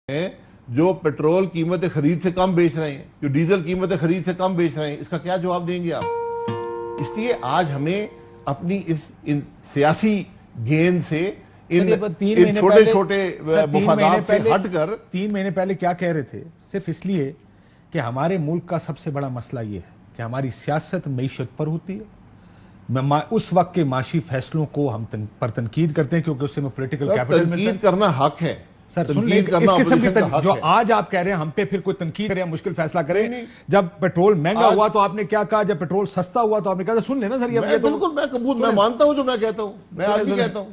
ہیں جو پیٹرول قیمت خرید سے کم بیچ رہے ہیں، جو ڈیزل قیمت خرید سے کم بیچ رہے ہیں، اس کا کیا جواب دیں گے آپ؟ اس لیے آج ہمیں اپنی اس سیاسی گین سے ان چھوٹے چھوٹے مفادات سے ہٹ کر 3 مہینے پہلے کیا کہہ رہے تھے؟ صرف اس لیے کہ ہمارے ملک کا سب سے بڑا مسئلہ یہ ہے کہ ہماری سیاست معیشت پر ہوتی ہے. اس وقت کے معاشی فیصلوں کو ہم پر تنقید کرتے ہیں کیونکہ اس سے میں پولیٹیکل کیپٹل ملتا ہے. تنقید کرنا حق ہے سر تنقید کرنا اپوزیشن کا حق ہے. جو آج آپ کہہ رہے ہیں ہم پہ پھر کوئی تنقید کریں مشکل فیصلہ کریں. جب پیٹرول مہنگا ہوا تو آپ نے کیا کہا؟ جب پیٹرول سستا ہوا تو آپ نے کہا سن لینا سر. بالکل میں قبول، میں مانتا ہوں جو میں کہتا ہوں، میں آج بھی کہتا ہوں.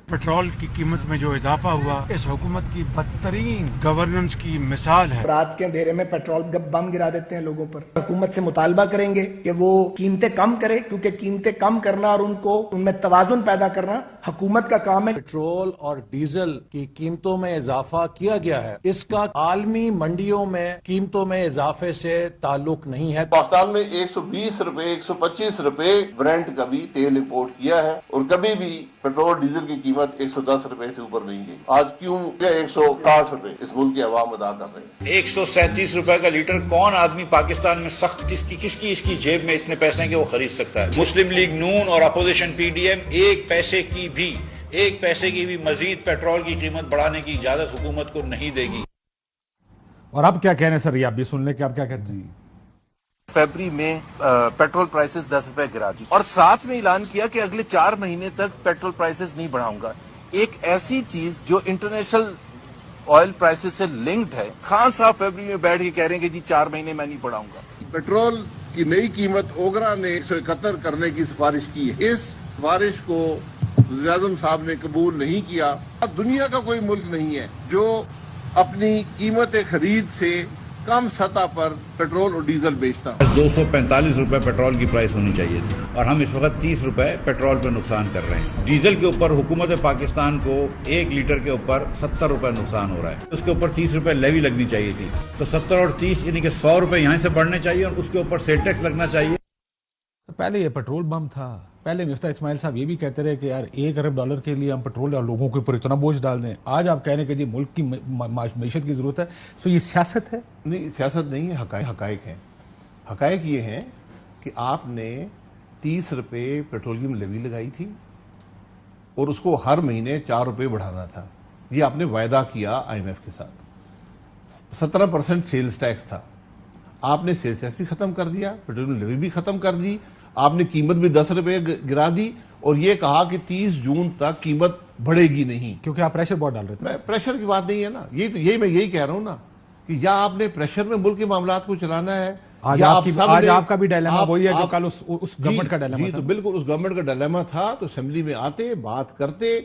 پیٹرول کی قیمت میں جو اضافہ ہوا اس حکومت کی بدترین گورننس کی مثال ہے. رات کے اندھیرے میں پیٹرول بم گرا دیتے ہیں لوگوں پر. حکومت سے مطالبہ کریں گے کہ وہ قیمتیں کم کرے، کیونکہ قیمتیں کم کرنا اور ان میں توازن پیدا کرنا حکومت کا کام ہے. پیٹرول اور ڈیزل کی قیمتوں میں اضافہ کیا گیا ہے، اس کا عالمی منڈیوں میں قیمتوں میں اضافے سے تعلق نہیں ہے. پاکستان میں 120 روپے 125 روپے برینٹ کا بھی تیل امپورٹ کیا ہے اور کبھی بھی پیٹرول ڈیزل کی قیمت 110 روپے سے اوپر نہیں گئی. آج کیوں 160 روپے اس ملک کی عوام ادا کر رہے ہیں. 137 روپے کا لیٹر کون آدمی پاکستان میں سخت کس کی جیب میں اتنے پیسے ہیں کہ وہ خرید سکتا ہے؟ مسلم لیگ نون اور اپوزیشن پی ڈی ایم ایک پیسے کی بھی مزید پیٹرول کی قیمت بڑھانے کی اجازت حکومت کو نہیں دے گی. اور اب کیا کہنے سر؟ یہ آپ بھی سن لیں کہ آپ کیا کہتے ہیں. فیبری میں پیٹرول پرائسز 10 روپے گرا دی اور ساتھ میں اعلان کیا کہ اگلے 4 مہینے تک پیٹرول پرائسز نہیں بڑھاؤں گا. ایک ایسی چیز جو انٹرنیشنل آئل پرائسز سے لنکڈ ہے، خان صاحب فیبری میں بیٹھ کے کہہ رہے ہیں کہ جی 4 مہینے میں نہیں بڑھاؤں گا. پیٹرول کی نئی قیمت اوگرا نے 171 کرنے کی سفارش کی ہے. اس سفارش کو وزیر اعظم صاحب نے قبول نہیں کیا. دنیا کا کوئی ملک نہیں ہے جو اپنی قیمت خرید سے کم سطح پر پیٹرول اور ڈیزل بیچتا. 245 روپے پیٹرول کی پرائس ہونی چاہیے تھی اور ہم اس وقت 30 روپے پیٹرول پہ نقصان کر رہے ہیں. ڈیزل کے اوپر حکومت پاکستان کو 1 لیٹر کے اوپر 70 روپے نقصان ہو رہا ہے. اس کے اوپر 30 روپے لیوی لگنی چاہیے تھی، تو 70 اور 30 یعنی کہ 100 روپے یہاں سے بڑھنے چاہیے اور اس کے اوپر سیل ٹیکس لگنا چاہیے. پہلے یہ پیٹرول بم تھا. پہلے مفتاح اسماعیل صاحب یہ بھی کہتے رہے کہ یار $1 ارب کے لیے ہم پیٹرول اور لوگوں کے اوپر اتنا بوجھ ڈال دیں. آج آپ کہہ رہے ہیں کہ جی ملک کی معیشت کی ضرورت ہے. سو یہ سیاست ہے؟ نہیں، سیاست نہیں ہے، حقائق ہیں. حقائق یہ ہیں کہ آپ نے 30 روپے پیٹرولیم لیوی لگائی تھی اور اس کو ہر مہینے 4 روپے بڑھانا تھا. یہ آپ نے وعدہ کیا IMF کے ساتھ. 17% سیلز ٹیکس تھا، آپ نے سیلز ٹیکس بھی ختم کر دیا، پیٹرولیم لیوی بھی ختم کر دی. آپ نے قیمت بھی 10 روپے گرا دی اور یہ کہا کہ 30 جون تک قیمت بڑھے گی نہیں، کیونکہ آپ پریشر بہت ڈال رہے تھے. پریشر کی بات نہیں ہے نا، میں یہی کہہ رہا ہوں نا کہ یا آپ نے پریشر میں ملک کے معاملات کو چلانا ہے. آج آپ کا بھی ڈائلیما وہی ہے جو کل اس گورنمنٹ کا ڈائلیما تھا. جی تو بالکل اس گورنمنٹ کا ڈائلیما تھا. تو اسمبلی میں آتے، بات کرتے،